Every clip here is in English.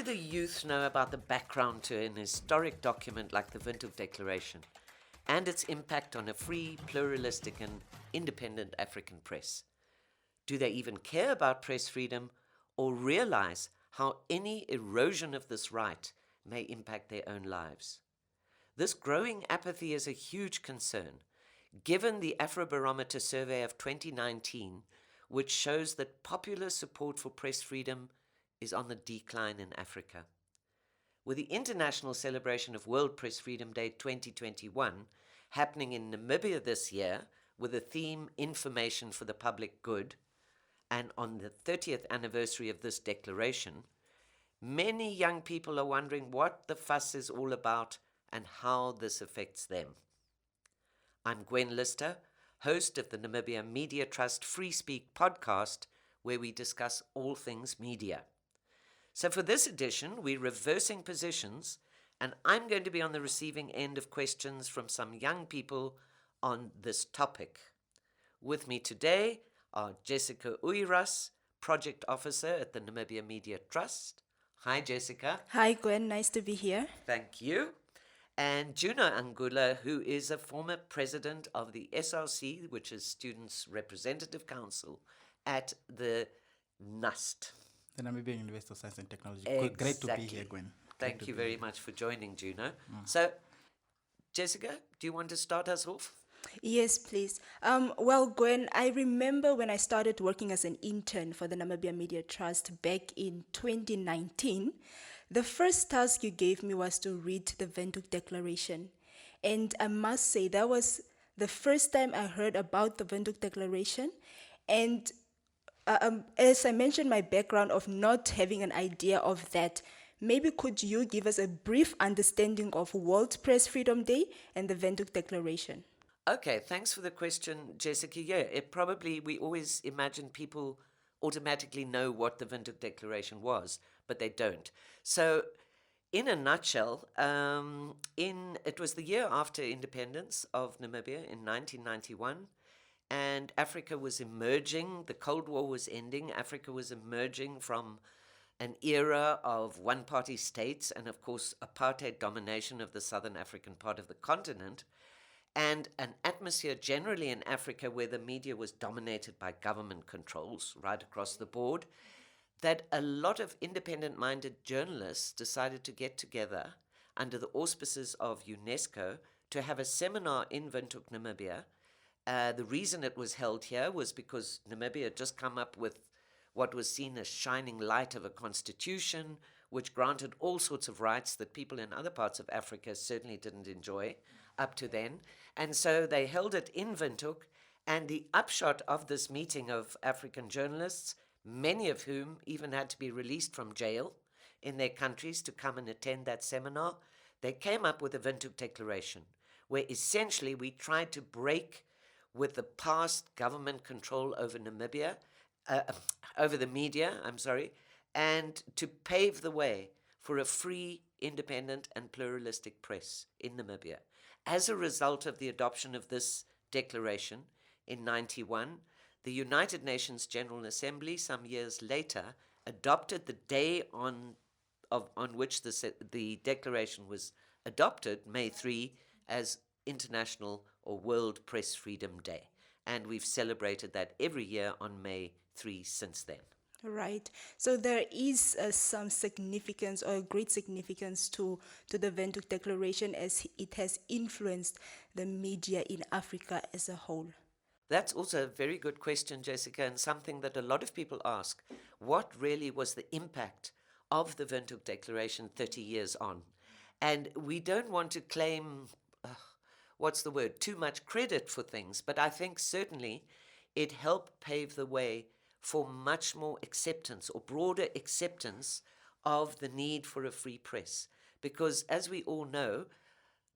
do the youth know about the background to an historic document like the Windhoek Declaration and its impact on a free, pluralistic, and independent African press? Do they even care about press freedom or realize how any erosion of this right may impact their own lives? This growing apathy is a huge concern, given the Afrobarometer survey of 2019, which shows that popular support for press freedom is on the decline in Africa. With the international celebration of World Press Freedom Day 2021 happening in Namibia this year with the theme Information for the Public Good, and on the 30th anniversary of this declaration, many young people are wondering what the fuss is all about and how this affects them. I'm Gwen Lister, host of the Namibia Media Trust Free Speak podcast, where we discuss all things media. So for this edition, we're reversing positions, and I'm going to be on the receiving end of questions from some young people on this topic. With me today are Jessica Uiras, Project Officer at the Namibia Media Trust. Hi, Jessica. Hi, Gwen. Nice to be here. Thank you. And Juno Angula, who is a former president of the SRC, which is Students' Representative Council, at the NUST. The Namibian University of Science and Technology. Exactly. Great to be here, Gwen. Thank you very much for joining, Juno. So, Jessica, do you want to start us off? Yes, please. Well, Gwen, I remember when I started working as an intern for the Namibia Media Trust back in 2019, the first task you gave me was to read the Windhoek Declaration. And I must say, that was the first time I heard about the Windhoek Declaration. And as I mentioned, my background of not having an idea of that, maybe could you give us a brief understanding of World Press Freedom Day and the Windhoek Declaration? Okay, thanks for the question, Jessica. Yeah, we always imagine people automatically know what the Windhoek Declaration was, but they don't. So, in a nutshell, it was the year after independence of Namibia in 1991, and Africa was emerging. The Cold War was ending. Africa was emerging from an era of one-party states and, of course, apartheid domination of the southern African part of the continent, and an atmosphere generally in Africa where the media was dominated by government controls right across the board, that a lot of independent-minded journalists decided to get together under the auspices of UNESCO to have a seminar in Windhoek, Namibia. The reason it was held here was because Namibia had just come up with what was seen as shining light of a constitution, which granted all sorts of rights that people in other parts of Africa certainly didn't enjoy up to then. And so they held it in Windhoek, and the upshot of this meeting of African journalists, many of whom even had to be released from jail in their countries to come and attend that seminar, they came up with the Windhoek Declaration, where essentially we tried to break with the past government control over Namibia, over the media, and to pave the way for a free, independent, and pluralistic press in Namibia. As a result of the adoption of this declaration in 91, the United Nations General Assembly, some years later, adopted the day on which the declaration was adopted, May 3, as International or World Press Freedom Day. And we've celebrated that every year on May 3 since then. Right. So there is some significance or great significance to the Windhoek Declaration as it has influenced the media in Africa as a whole. That's also a very good question, Jessica, and something that a lot of people ask. What really was the impact of the Windhoek Declaration 30 years on? And we don't want to claim, too much credit for things, but I think certainly it helped pave the way for much more acceptance or broader acceptance of the need for a free press. Because as we all know,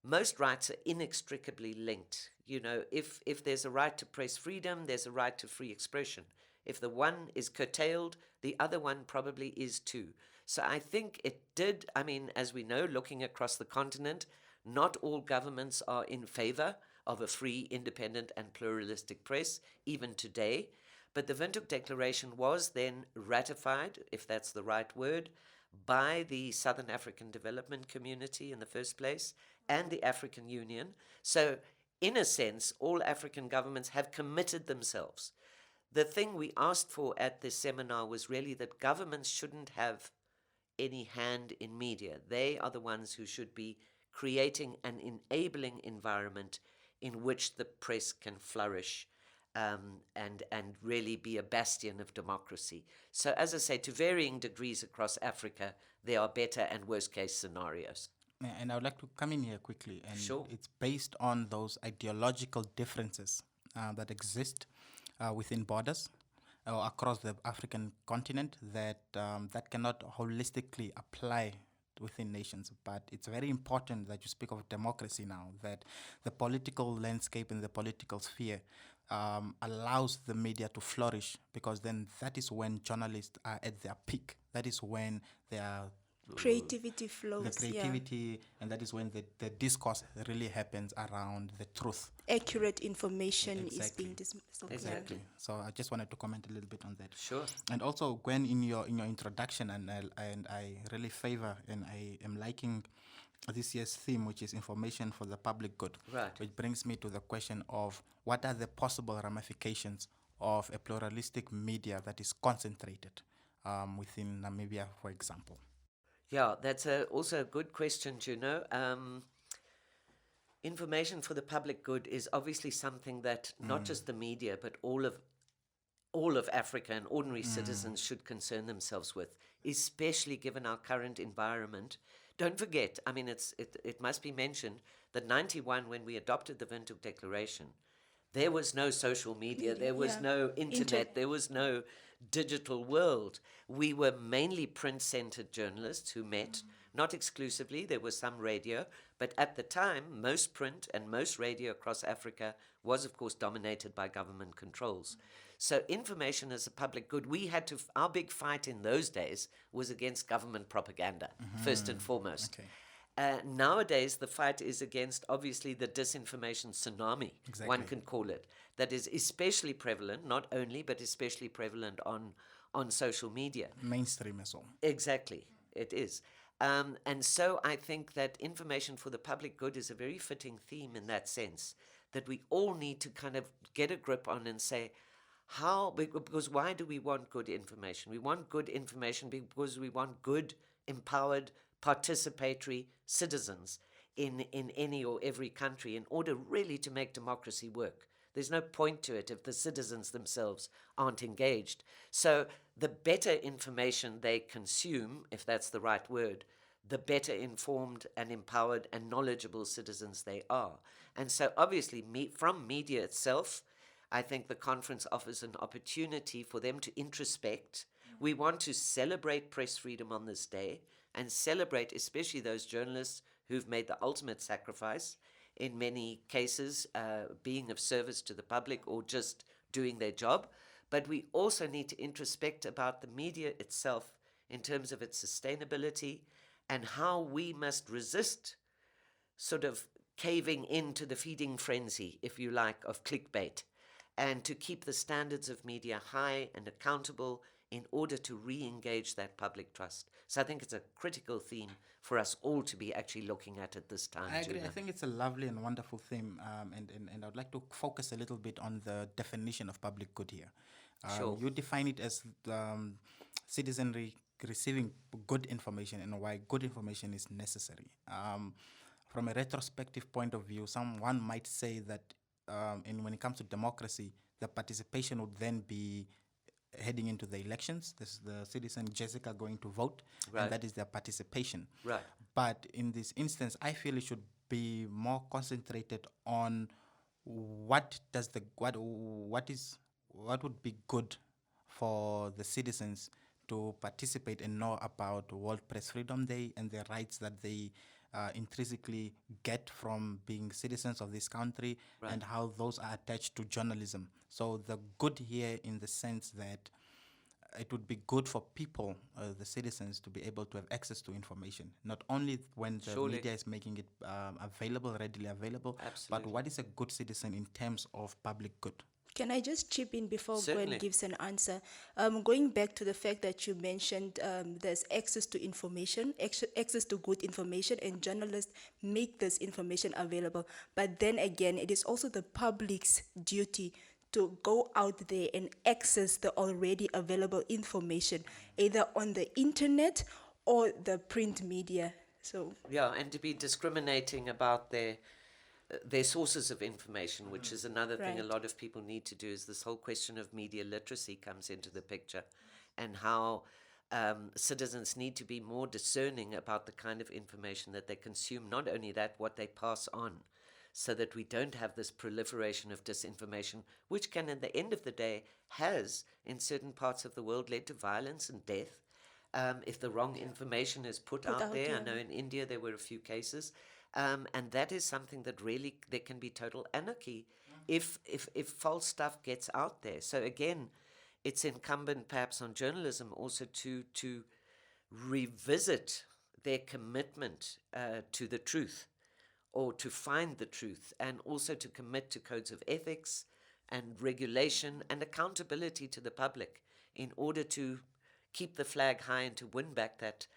most rights are inextricably linked. You know, if there's a right to press freedom, there's a right to free expression. If the one is curtailed, the other one probably is too. So I think it did, as we know, looking across the continent, not all governments are in favor of a free, independent, and pluralistic press, even today. But the Windhoek Declaration was then ratified, if that's the right word, by the Southern African Development Community in the first place and the African Union. So, in a sense, all African governments have committed themselves. The thing we asked for at this seminar was really that governments shouldn't have any hand in media. They are the ones who should be creating an enabling environment in which the press can flourish, and really be a bastion of democracy. So, as I say, to varying degrees across Africa, there are better and worst case scenarios. And I would like to come in here quickly. And Sure. it's based on those ideological differences that exist within borders across the African continent that cannot holistically apply within nations. But it's very important that you speak of democracy now, that the political landscape and the political sphere allows the media to flourish, because then that is when journalists are at their peak. That is when they are Creativity flows. the creativity, and that is when the discourse really happens around the truth. Accurate information is Exactly. being dismissed. Exactly. So I just wanted to comment a little bit on that. Sure. And also, Gwen, in your introduction, and I really favor and I am liking this year's theme, which is information for the public good. Right. Which brings me to the question of what are the possible ramifications of a pluralistic media that is concentrated within Namibia, for example. Yeah, that's also a good question, Juno. Information for the public good is obviously something that not just the media, but all of Africa and ordinary citizens should concern themselves with, especially given our current environment. Don't forget, I mean, it must be mentioned that 91, when we adopted the Windhoek Declaration, there was no social media, there was no internet, there was no digital world. We were mainly print-centered journalists who met, not exclusively, there was some radio, but at the time, most print and most radio across Africa was, of course, dominated by government controls. So information as a public good, we had to, our big fight in those days was against government propaganda, first and foremost. Okay. Nowadays, the fight is against, obviously, the disinformation tsunami, one can call it, that is especially prevalent, not only, but especially prevalent on social media. Mainstream as well. Exactly, it is. And so I think that information for the public good is a very fitting theme in that sense, that we all need to kind of get a grip on and say, because why do we want good information? We want good information because we want good, empowered, participatory citizens in any or every country in order really to make democracy work. There's no point to it if the citizens themselves aren't engaged. So the better information they consume, if that's the right word, the better informed and empowered and knowledgeable citizens they are. And so obviously from media itself, I think the conference offers an opportunity for them to introspect. We want to celebrate press freedom on this day and celebrate especially those journalists who've made the ultimate sacrifice, in many cases being of service to the public or just doing their job. But we also need to introspect about the media itself in terms of its sustainability and how we must resist sort of caving into the feeding frenzy, if you like, of clickbait, and to keep the standards of media high and accountable in order to re-engage that public trust. So I think it's a critical theme for us all to be actually looking at this time. I agree. Juno. I think it's a lovely and wonderful theme, and I would like to focus a little bit on the definition of public good here. Sure. You define it as citizenry receiving good information and why good information is necessary. From a retrospective point of view, someone might say that and when it comes to democracy, the participation would then be heading into the elections. This is the citizen Jessica going to vote, Right. and that is their participation. Right. But in this instance, I feel it should be more concentrated on what would be good for the citizens to participate and know about World Press Freedom Day and the rights that they intrinsically get from being citizens of this country, Right. and how those are attached to journalism. So the good here in the sense that it would be good for people, the citizens, to be able to have access to information, not only when the Surely. media is making it readily available, Absolutely. but what is a good citizen in terms of public good? Can I just chip in before Certainly. Gwen gives an answer? Going back to the fact that you mentioned there's access to information, access to good information, and journalists make this information available. But then again, it is also the public's duty to go out there and access the already available information, either on the internet or the print media. So Yeah, and to be discriminating about their sources of information, which is another thing a Right. lot of people need to do, is this whole question of media literacy comes into the picture, and how citizens need to be more discerning about the kind of information that they consume. Not only that, what they pass on, so that we don't have this proliferation of disinformation, which can, at the end of the day, has, in certain parts of the world, led to violence and death. If the wrong information is put out there. I yeah. know in India there were a few cases. And that is something that really, there can be total anarchy if false stuff gets out there. So again, it's incumbent perhaps on journalism also to revisit their commitment to the truth, or to find the truth, and also to commit to codes of ethics and regulation and accountability to the public in order to keep the flag high and to win back that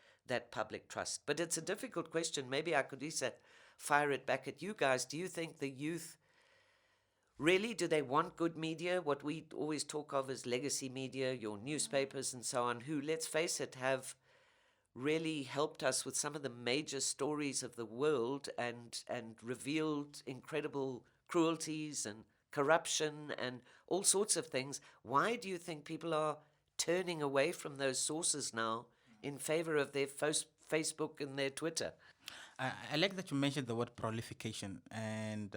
public trust. But it's a difficult question. Maybe I could, Isa, fire it back at you guys. Do you think the youth really, do they want good media? What we always talk of as legacy media, your newspapers and so on, who, let's face it, have really helped us with some of the major stories of the world, and revealed incredible cruelties and corruption and all sorts of things. Why do you think people are turning away from those sources now in favor of their Facebook and their Twitter? I like that you mentioned the word prolification, and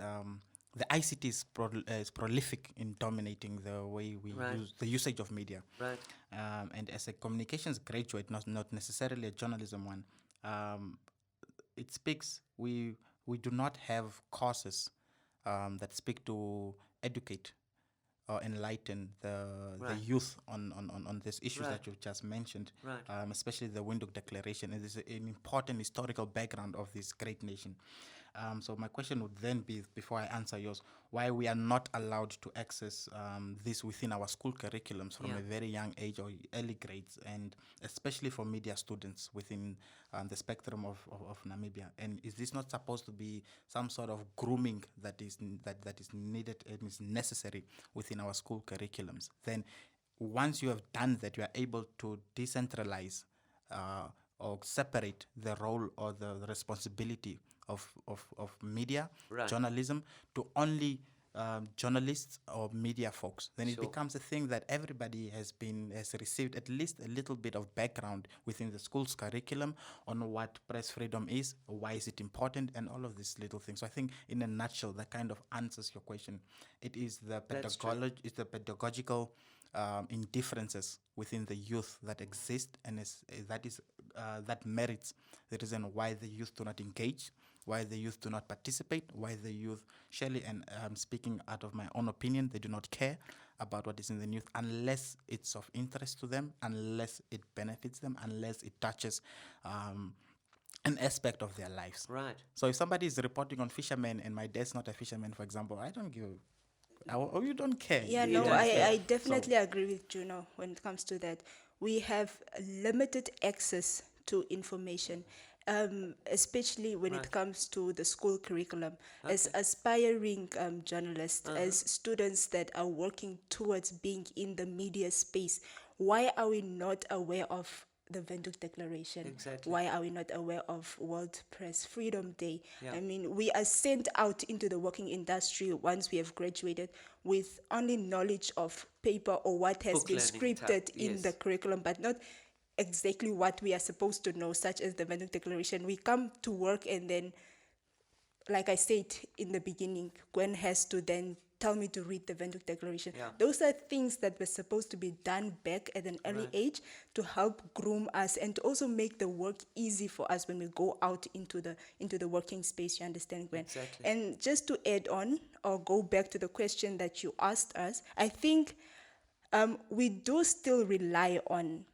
the ICT is prolific in dominating the way we Right. use the usage of media. Right. And as a communications graduate, not necessarily a journalism one, it speaks. We do not have courses that speak to educate or enlighten the Right. youth on these issues Right. that you've just mentioned, Right. especially the Windhoek Declaration. It is an important historical background of this great nation. So my question would then be, before I answer yours, why we are not allowed to access this within our school curriculums from Yeah. a very young age or early grades, and especially for media students within the spectrum of Namibia. And is this not supposed to be some sort of grooming that is needed and is necessary within our school curriculums? Then once you have done that, you are able to decentralize or separate the role or the responsibility of media, Right. journalism, to only journalists or media folks. Then it Sure. becomes a thing that everybody has received at least a little bit of background within the school's curriculum on what press freedom is, why is it important, and all of these little things. So I think, in a nutshell, that kind of answers your question. It is the That's true. pedagogical indifferences within the youth that exist, and that merits the reason why the youth do not engage, why the youth do not participate, why the youth, surely, and speaking out of my own opinion, they do not care about what is in the youth unless it's of interest to them, unless it benefits them, unless it touches an aspect of their lives. Right. So if somebody is reporting on fishermen and my dad's not a fisherman, for example, I don't give. Or you don't care. Yeah, You no, don't care. I definitely agree with Juno when it comes to that. We have limited access to information, especially when it comes to the school curriculum. As aspiring journalists, as students that are working towards being in the media space, why are we not aware of the Windhoek Declaration? Exactly. Why are we not aware of World Press Freedom Day? Yeah. I mean, we are sent out into the working industry once we have graduated with only knowledge of paper or what has Book been learning scripted type, in yes. the curriculum, but not exactly what we are supposed to know, such as the Windhoek Declaration. We come to work, and then, like I said in the beginning, Gwen has to then tell me to read the Windhoek Declaration. Yeah. Those are things that were supposed to be done back at an early age to help groom us and to also make the work easy for us when we go out into the working space. You understand, Gwen? Exactly. And just to add on or go back to the question that you asked us, I think we do still rely on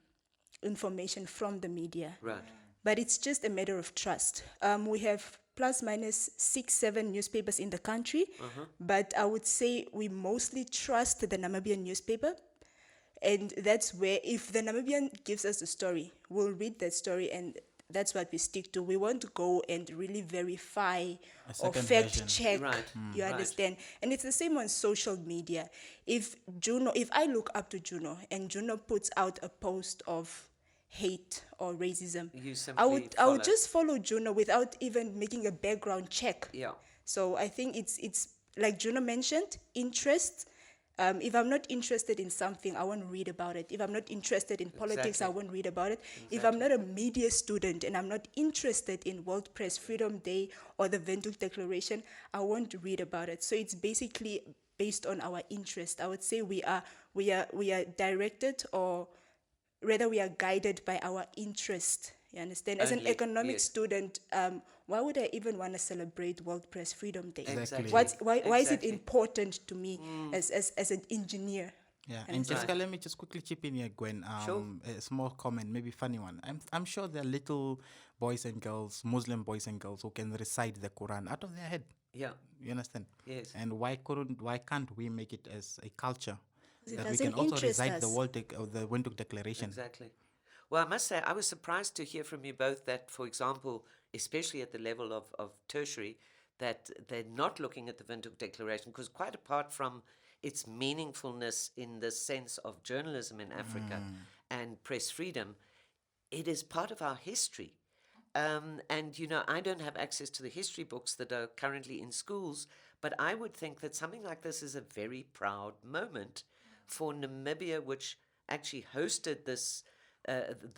information from the media. Right. But it's just a matter of trust. We have plus minus 6-7 newspapers in the country, but I would say we mostly trust the Namibian newspaper. And that's where, if the Namibian gives us a story, we'll read that story, and that's what we stick to. We won't go and really verify or second fact version. check. Right, You right. understand? And it's the same on social media. If I look up to Juno and Juno puts out a post of hate or racism, You I simply would follow. just follow Juno without even making a background check. Yeah. So I think it's like Juno mentioned, interest. If I'm not interested in something, I won't read about it. If I'm not interested in politics, I Exactly. won't read about it. If I'm not a media student and I'm not interested in World Press Freedom Day or the Windhoek Declaration, I won't read about it. So it's basically based on our interest. I would say we are directed, or rather we are guided by our interest. You understand? As an Only, economics yes. student, why would I even want to celebrate World Press Freedom Day? Exactly. Why is it Exactly. important to me as an engineer? Yeah, and Jessica, let me just quickly chip in here, Gwen. Sure. A small comment, maybe funny one. I'm sure there are little boys and girls, Muslim boys and girls, who can recite the Quran out of their head. Yeah. You understand? Yes. And why can't we make it as a culture It that we doesn't can also interest recite the us. the Windhoek Declaration? Exactly. Well, I must say, I was surprised to hear from you both that, for example, especially at the level of tertiary, that they're not looking at the Windhoek Declaration, because quite apart from its meaningfulness in the sense of journalism in Africa and press freedom, it is part of our history. And, I don't have access to the history books that are currently in schools, but I would think that something like this is a very proud moment for Namibia, which actually hosted this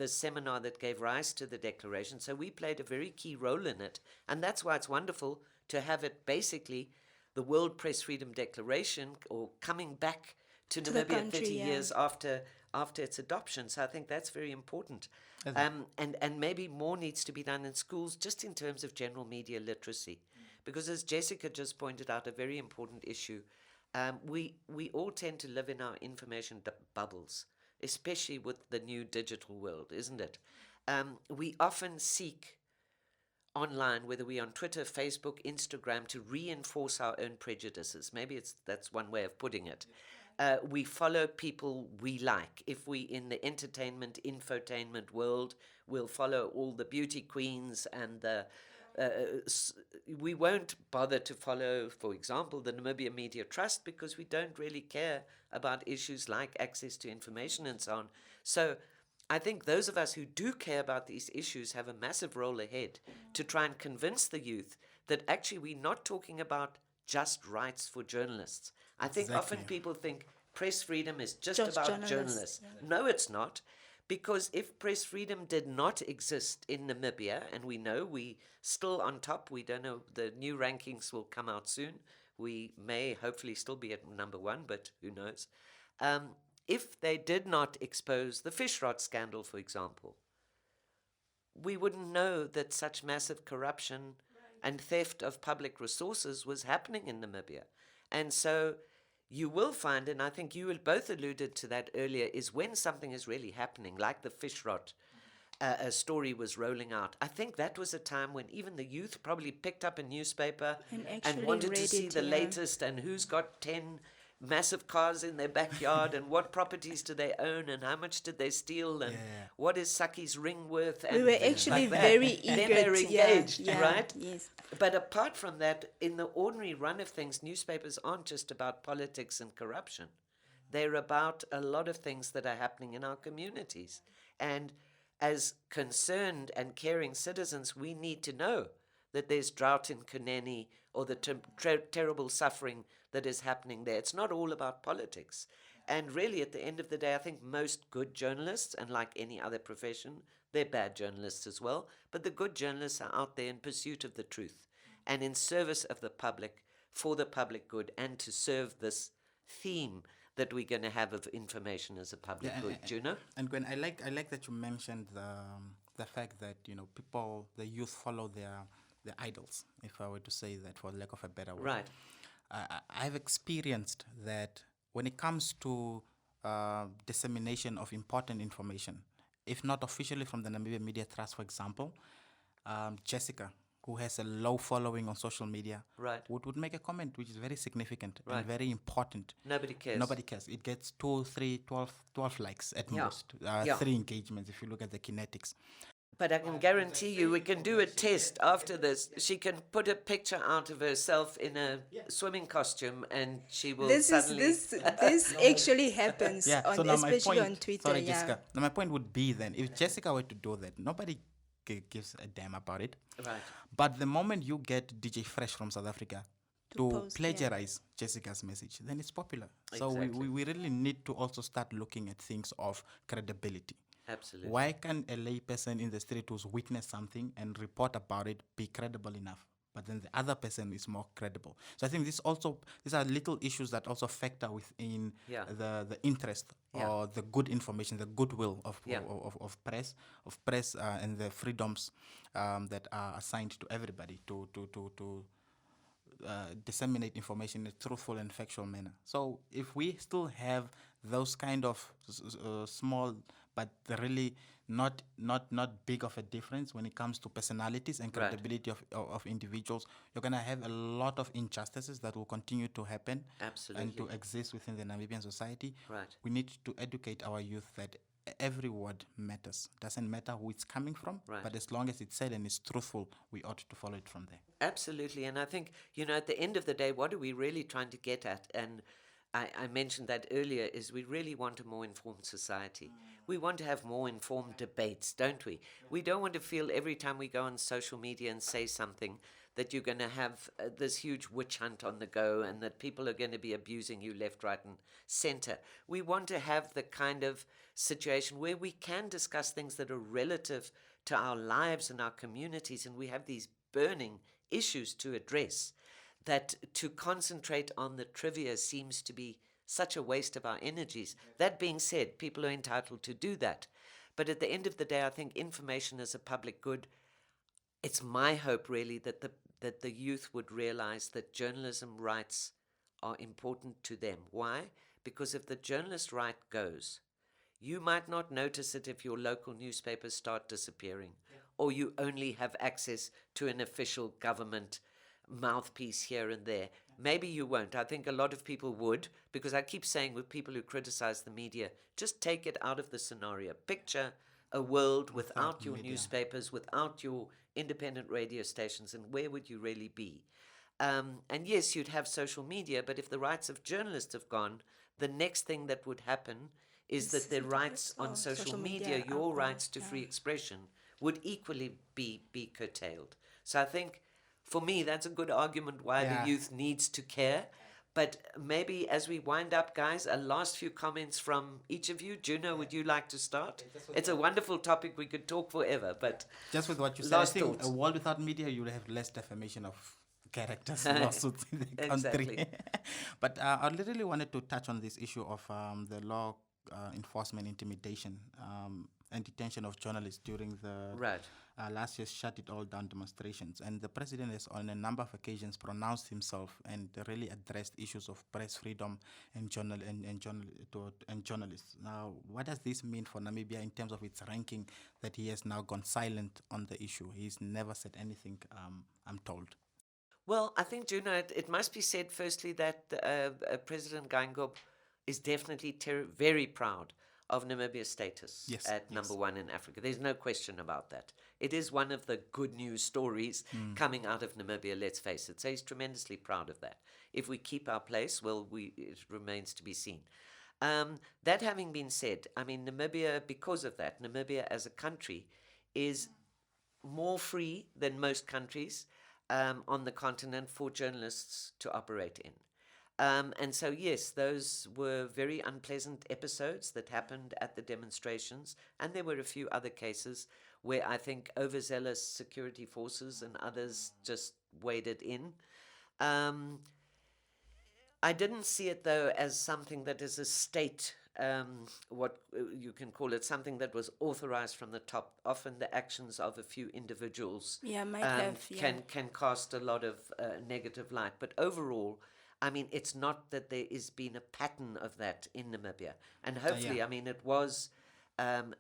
seminar that gave rise to the declaration. So we played a very key role in it. And that's why it's wonderful to have it basically the World Press Freedom Declaration, or coming back to To the Namibia country, 30 yeah. years after its adoption. So I think that's very important. And maybe more needs to be done in schools, just in terms of general media literacy. Because as Jessica just pointed out, a very important issue, we all tend to live in our information bubbles, especially with the new digital world, isn't it? We often seek online, whether we're on Twitter, Facebook, Instagram, to reinforce our own prejudices. Maybe that's one way of putting it. We follow people we like. If we in the entertainment, infotainment world, we'll follow all the beauty queens and we won't bother to follow, for example, the Namibia Media Trust, because we don't really care about issues like access to information and so on. So I think those of us who do care about these issues have a massive role ahead to try and convince the youth that actually we're not talking about just rights for journalists. I think often Exactly. people think press freedom is just Just about journalists, journalists. No, it's not. Because if press freedom did not exist in Namibia, and we know we still on top, we don't know, the new rankings will come out soon. We may hopefully still be at number 1, but who knows? If they did not expose the fish rot scandal, for example, we wouldn't know that such massive corruption and theft of public resources was happening in Namibia. And so you will find, and I think you had both alluded to that earlier, is when something is really happening, like the fish rot a story was rolling out. I think that was a time when even the youth probably picked up a newspaper And and actually wanted to read see it, the yeah. latest and who's got 10 massive cars in their backyard and what properties do they own and how much did they steal and what is Saki's ring worth. And We were things actually like that. very Then eager. they're engaged, yeah, right? Yes. But apart from that, in the ordinary run of things, newspapers aren't just about politics and corruption. They're about a lot of things that are happening in our communities. And as concerned and caring citizens, we need to know that there's drought in Kuneni or the terrible suffering that is happening there. It's not all about politics. And really, at the end of the day, I think most good journalists, and like any other profession, they're bad journalists as well, but the good journalists are out there in pursuit of the truth and in service of the public, for the public good, and to serve this theme that we're going to have of information as a public good. Juno? And Gwen, I like that you mentioned the fact that people, the youth, follow their idols, if I were to say that for lack of a better word. Right. I've experienced that when it comes to dissemination of important information, if not officially from the Namibia Media Trust, for example, Jessica, who has a low following on social media Right. would make a comment which is very significant Right. and very important. Nobody cares. Nobody cares. It gets 2, 3, 12 likes at Yeah. most. Yeah. 3 engagements if you look at the kinetics. But I can guarantee you, we can do a test after this. She can put a picture out of herself in a swimming costume, and she will This suddenly. this actually happens Yeah. So on now my especially point, on Twitter. sorry, Yeah. Jessica. Now my point would be then, if Jessica were to do that, nobody gives a damn about it. Right. But the moment you get DJ Fresh from South Africa to post, plagiarize Jessica's message, then it's popular. So Exactly. we really need to also start looking at things of credibility. Absolutely. Why can a lay person in the street who's witnessed something and report about it be credible enough? But then the other person is more credible. So I think these are little issues that also factor within Yeah. the interest Yeah. or the good information, the goodwill of Yeah. of press and the freedoms that are assigned to everybody to disseminate information in a truthful and factual manner. So if we still have those kind of small but really not big of a difference when it comes to personalities and Right. credibility of individuals, you're going to have a lot of injustices that will continue to happen and Absolutely. to exist within the Namibian society. Right. We need to educate our youth that every word matters. Doesn't matter who it's coming from, Right. but as long as it's said and it's truthful, we ought to follow it from there. Absolutely. And I think, at the end of the day, what are we really trying to get at? And I mentioned that earlier, is we really want a more informed society. We want to have more informed debates, don't we? We don't want to feel every time we go on social media and say something that you're going to have this huge witch hunt on the go and that people are going to be abusing you left, right, and center. We want to have the kind of situation where we can discuss things that are relative to our lives and our communities, and we have these burning issues to address. That to concentrate on the trivia seems to be such a waste of our energies. That being said, people are entitled to do that. But at the end of the day, I think information is a public good. It's my hope, really, that the youth would realize that journalism rights are important to them. Why? Because if the journalist right goes, you might not notice it if your local newspapers start disappearing, or you only have access to an official government mouthpiece here and there. Maybe you won't. I think a lot of people would, because I keep saying with people who criticize the media, just take it out of the scenario. Picture a world without your newspapers, without your independent radio stations, and where would you really be? And yes, you'd have social media, but if the rights of journalists have gone, the next thing that would happen is that their rights on social media, your rights to free expression, would equally be curtailed. So I think, for me, that's a good argument why the youth needs to care. But maybe as we wind up, guys, a last few comments from each of you. Juno, would you like to start? It's a wonderful topic. We could talk forever, but just with what you said, last I think thoughts. a world without media, you would have less defamation of characters lawsuits in the country. Exactly. But I literally wanted to touch on this issue of the law enforcement intimidation and detention of journalists during the Right. last year's Shut It All Down demonstrations. And the president has on a number of occasions pronounced himself and really addressed issues of press freedom and journalists. Now, what does this mean for Namibia in terms of its ranking that he has now gone silent on the issue? He's never said anything, I'm told. Well, I think, Juno, it must be said firstly that President Geingob is definitely very proud of Namibia's status at number one in Africa. There's no question about that. It is one of the good news stories coming out of Namibia, let's face it. So he's tremendously proud of that. If we keep our place, well, it remains to be seen. That having been said, I mean, Namibia, because of that, Namibia as a country is more free than most countries on the continent for journalists to operate in. And so, yes, those were very unpleasant episodes that happened at the demonstrations. And there were a few other cases where I think overzealous security forces and others just waded in. I didn't see it, though, as something that is a state, what you can call it, something that was authorized from the top. Often the actions of a few individuals can cast a lot of negative light. But overall, I mean, it's not that there has been a pattern of that in Namibia. And hopefully, I mean, it was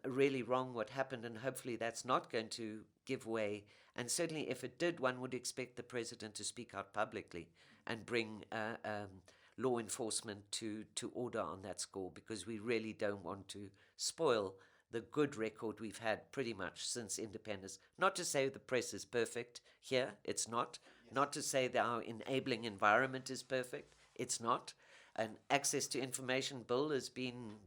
really wrong what happened, and hopefully that's not going to give way. And certainly if it did, one would expect the president to speak out publicly and bring law enforcement to order on that score, because we really don't want to spoil the good record we've had pretty much since independence. Not to say the press is perfect here, it's not. Yes. Not to say that our enabling environment is perfect, it's not. An access to information bill has been...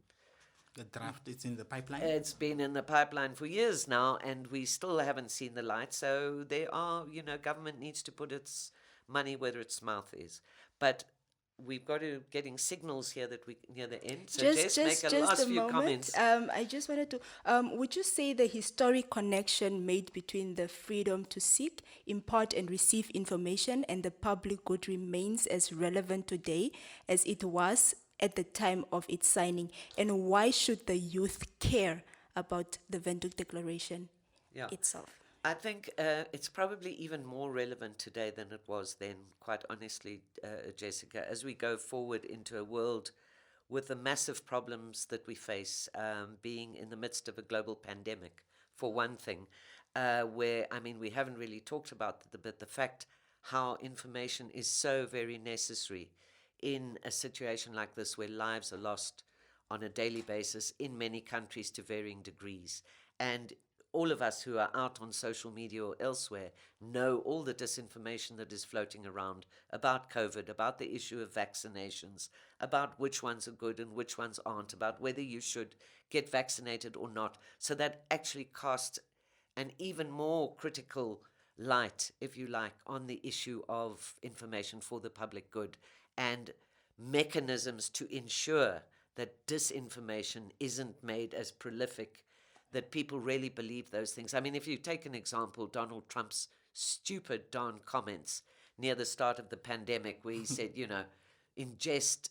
The draft is in the pipeline? It's been in the pipeline for years now, and we still haven't seen the light. So there are, government needs to put its money where its mouth is. But we've got to getting signals here that we near the end. So just make a last few comments. I just wanted to. Would you say the historic connection made between the freedom to seek, impart, and receive information and the public good remains as relevant today as it was at the time of its signing? And why should the youth care about the Windhoek Declaration itself? I think it's probably even more relevant today than it was then, quite honestly, Jessica, as we go forward into a world with the massive problems that we face, being in the midst of a global pandemic, for one thing, where, we haven't really talked about but the fact how information is so very necessary in a situation like this, where lives are lost on a daily basis in many countries to varying degrees. And all of us who are out on social media or elsewhere know all the disinformation that is floating around about COVID, about the issue of vaccinations, about which ones are good and which ones aren't, about whether you should get vaccinated or not. So that actually casts an even more critical light, if you like, on the issue of information for the public good and mechanisms to ensure that disinformation isn't made as prolific, that people really believe those things. If you take an example, Donald Trump's stupid darn comments near the start of the pandemic, where he said, ingest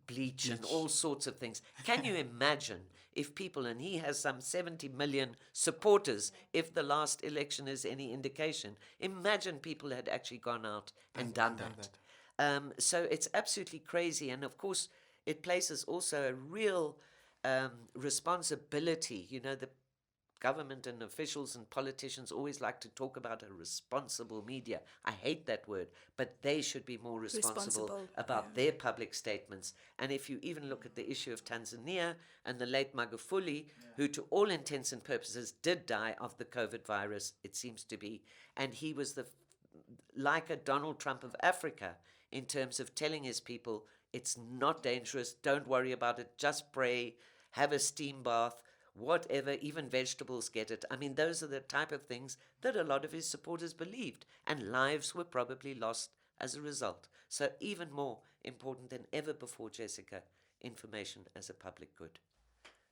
bleach and all sorts of things. Can you imagine if people, and he has some 70 million supporters, if the last election is any indication, imagine people had actually gone out and done that. So it's absolutely crazy. And of course, it places also a real responsibility. The government and officials and politicians always like to talk about a responsible media. I hate that word, but they should be more responsible about their public statements. And if you even look at the issue of Tanzania and the late Magufuli, who to all intents and purposes did die of the COVID virus, it seems to be, and he was like a Donald Trump of Africa in terms of telling his people, it's not dangerous, don't worry about it, just pray, have a steam bath, whatever, even vegetables get it. Those are the type of things that a lot of his supporters believed, and lives were probably lost as a result. So even more important than ever before, Jessica, information as a public good.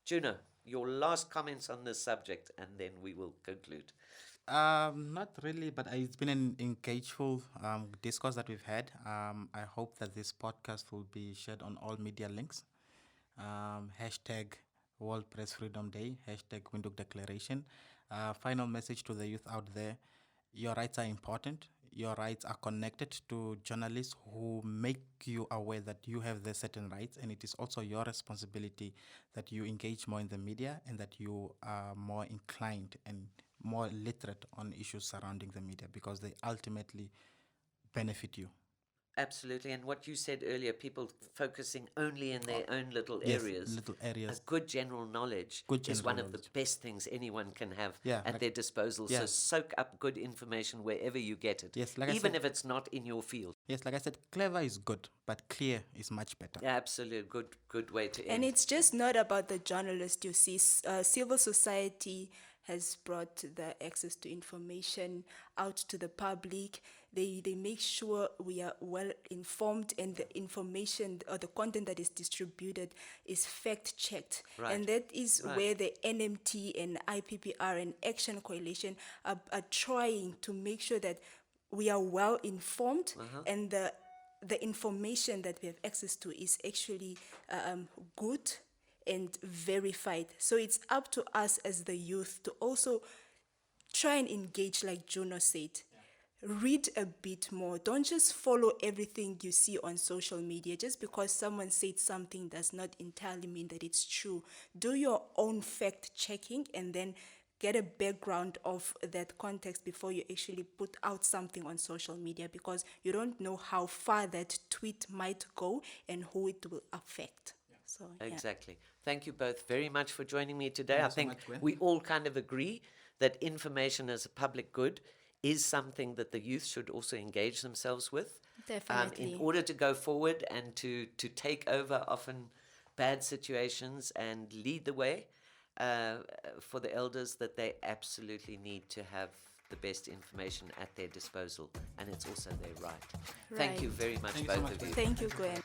Juno, your last comments on this subject, and then we will conclude. Not really, but it's been an engageful discourse that we've had. I hope that this podcast will be shared on all media links. Hashtag World Press Freedom Day, hashtag Windhoek Declaration. Final message to the youth out there: your rights are important. Your rights are connected to journalists who make you aware that you have the certain rights, and it is also your responsibility that you engage more in the media and that you are more inclined and more literate on issues surrounding the media, because they ultimately benefit you. Absolutely. And what you said earlier, people focusing only in their own little areas. Little areas. A good general knowledge is one of the best things anyone can have at their disposal. So soak up good information wherever you get it, even if it's not in your field. Yes, like I said, clever is good, but clear is much better. Yeah, absolutely. Good way to end. And it's just not about the journalist. You see, civil society has brought the access to information out to the public. They make sure we are well informed, and the information or the content that is distributed is fact checked. Right. And that is where the NMT and IPPR and Action Coalition are trying to make sure that we are well informed, and the information that we have access to is actually good and verified. So it's up to us as the youth to also try and engage, like Juno said. Read a bit more. Don't just follow everything you see on social media. Just because someone said something does not entirely mean that it's true. Do your own fact checking and then get a background of that context before you actually put out something on social media, because you don't know how far that tweet might go and who it will affect. So, Exactly. Thank you both very much for joining me today. Thank I you so think much, Gwen. we all kind of agree that information as a public good is something that the youth should also engage themselves with. Definitely. In order to go forward and to take over often bad situations and lead the way for the elders, that they absolutely need to have the best information at their disposal, and it's also their right. Thank you Right. very much, Thank you so both much, of you. Thank you, Gwen.